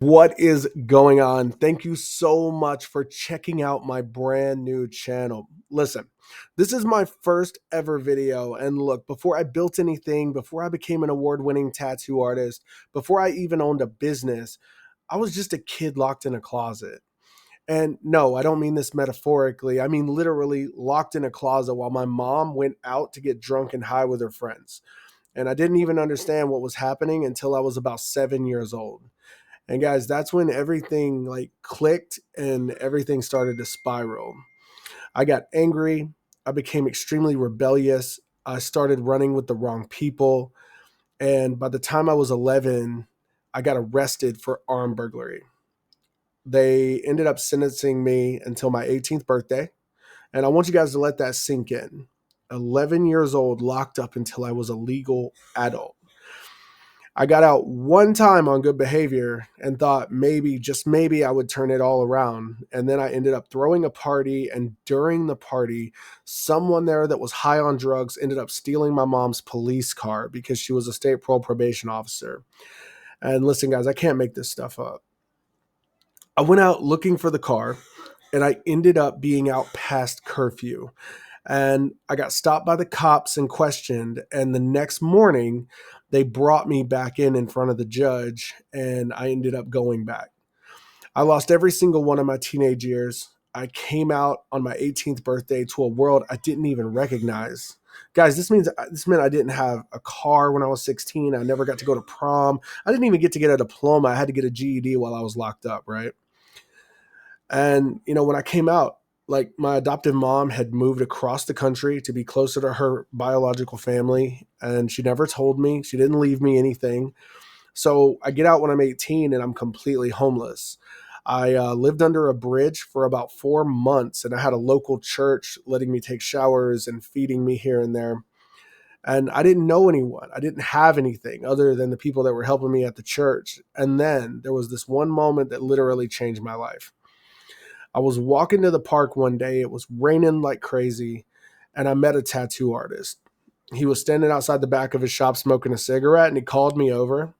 What is going on? Thank you so much for checking out my brand new channel. Listen, this is my first ever video. And look, before I built anything, before I became an award winning tattoo artist, before I even owned a business, I was just a kid locked in a closet. And no, I don't mean this metaphorically. I mean literally locked in a closet while my mom went out to get drunk and high with her friends. And I didn't even understand what was happening until I was about 7 years old. And guys, that's when everything like clicked and everything started to spiral. I got angry. I became extremely rebellious. I started running with the wrong people. And by the time I was 11, I got arrested for armed burglary. They ended up sentencing me until my 18th birthday. And I want you guys to let that sink in. 11 years old, locked up until I was a legal adult. I got out one time on good behavior and thought maybe, just maybe, I would turn it all around. And then I ended up throwing a party. And during the party, someone there that was high on drugs ended up stealing my mom's police car because she was a state parole probation officer. And listen, guys, I can't make this stuff up. I went out looking for the car and I ended up being out past curfew. And I got stopped by the cops and questioned. And the next morning, they brought me back in front of the judge, and I ended up going back. I lost every single one of my teenage years. I came out on my 18th birthday to a world I didn't even recognize. Guys, this meant I didn't have a car when I was 16. I never got to go to prom. I didn't even get to get a diploma. I had to get a GED while I was locked up, right? And, when I came out, like my adoptive mom had moved across the country to be closer to her biological family. And she never told me, she didn't leave me anything. So I get out when I'm 18 and I'm completely homeless. I lived under a bridge for about 4 months and I had a local church letting me take showers and feeding me here and there. And I didn't know anyone. I didn't have anything other than the people that were helping me at the church. And then there was this one moment that literally changed my life. I was walking to the park one day. It was raining like crazy, and I met a tattoo artist. He was standing outside the back of his shop smoking a cigarette, and he called me over.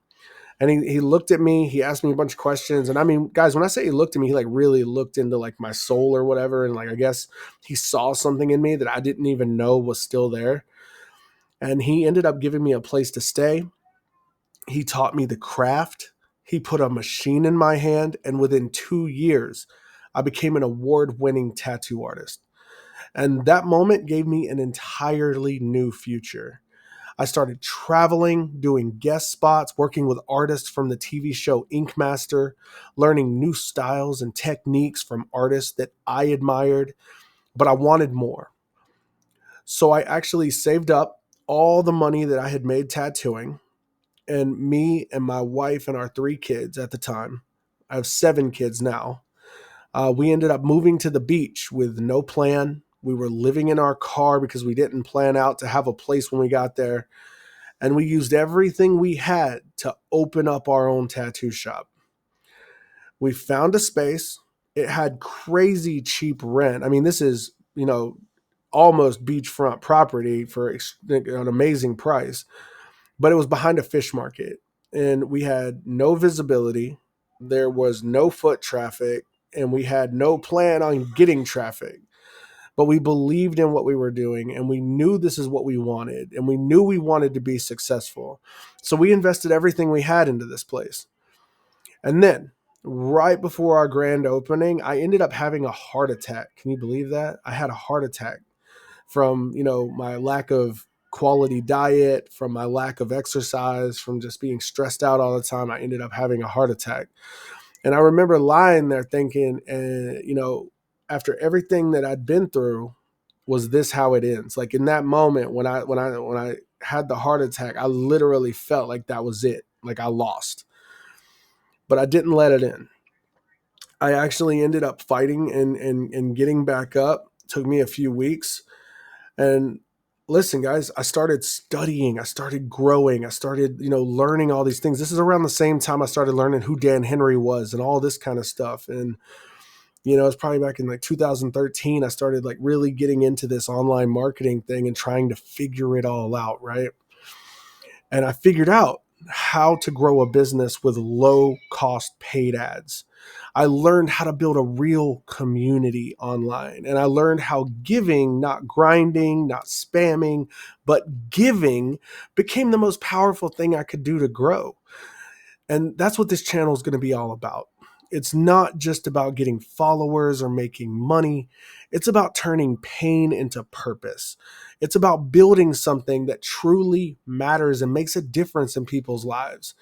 And he looked at me. He asked me a bunch of questions. And I mean, guys, when I say he looked at me, he like really looked into like my soul or whatever. And like, I guess he saw something in me that I didn't even know was still there. And he ended up giving me a place to stay. He taught me the craft. He put a machine in my hand. And within 2 years, I became an award winning tattoo artist. And that moment gave me an entirely new future. I started traveling, doing guest spots, working with artists from the TV show Ink Master, learning new styles and techniques from artists that I admired, but I wanted more. So I actually saved up all the money that I had made tattooing, and me and my wife and our 3 kids at the time, I have 7 kids now, we ended up moving to the beach with no plan. We were living in our car because we didn't plan out to have a place when we got there. And we used everything we had to open up our own tattoo shop. We found a space. It had crazy cheap rent. I mean, this is, almost beachfront property for an amazing price, but it was behind a fish market and we had no visibility. There was no foot traffic and we had no plan on getting traffic. But we believed in what we were doing and we knew this is what we wanted and we knew we wanted to be successful. So we invested everything we had into this place. And then right before our grand opening, I ended up having a heart attack. Can you believe that? I had a heart attack from, my lack of quality diet, from my lack of exercise, from just being stressed out all the time. I ended up having a heart attack. And I remember lying there thinking, after everything that I'd been through, was this how it ends? Like in that moment when I had the heart attack, I literally felt like that was it. Like I lost. But I didn't let it in. I actually ended up fighting and getting back up. It took me a few weeks. And listen, guys, I started studying. I started growing. I started, learning all these things. This is around the same time I started learning who Dan Henry was and all this kind of stuff. And, it's probably back in like 2013. I started like really getting into this online marketing thing and trying to figure it all out. Right. And I figured out how to grow a business with low cost paid ads. I learned how to build a real community online. And I learned how giving, not grinding, not spamming, but giving became the most powerful thing I could do to grow. And that's what this channel is going to be all about. It's not just about getting followers or making money. It's about turning pain into purpose. It's about building something that truly matters and makes a difference in people's lives.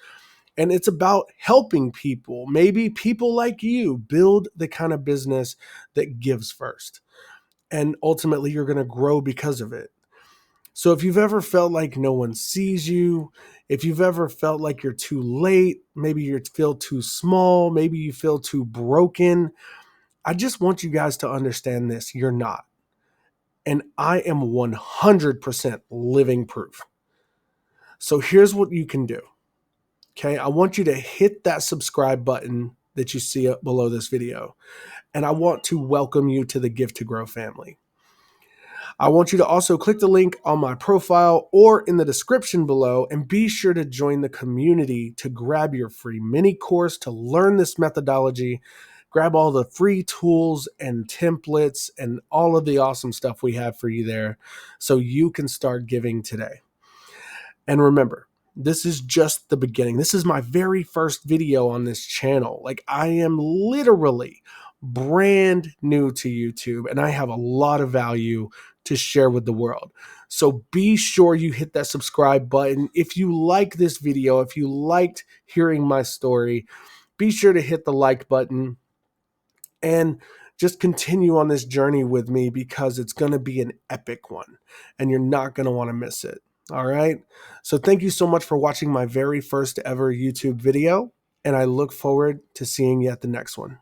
And it's about helping people, maybe people like you, build the kind of business that gives first. And ultimately, you're going to grow because of it. So if you've ever felt like no one sees you, if you've ever felt like you're too late, maybe you feel too small, maybe you feel too broken, I just want you guys to understand this. You're not. And I am 100% living proof. So here's what you can do. Okay. I want you to hit that subscribe button that you see up below this video. And I want to welcome you to the Gift to Grow family. I want you to also click the link on my profile or in the description below and be sure to join the community to grab your free mini course to learn this methodology, grab all the free tools and templates and all of the awesome stuff we have for you there so you can start giving today. And remember, this is just the beginning. This is my very first video on this channel. Like, I am literally brand new to YouTube and I have a lot of value to share with the world. So be sure you hit that subscribe button. If you like this video, if you liked hearing my story, be sure to hit the like button and just continue on this journey with me because it's going to be an epic one and you're not going to want to miss it. All right. So thank you so much for watching my very first ever YouTube video, and I look forward to seeing you at the next one.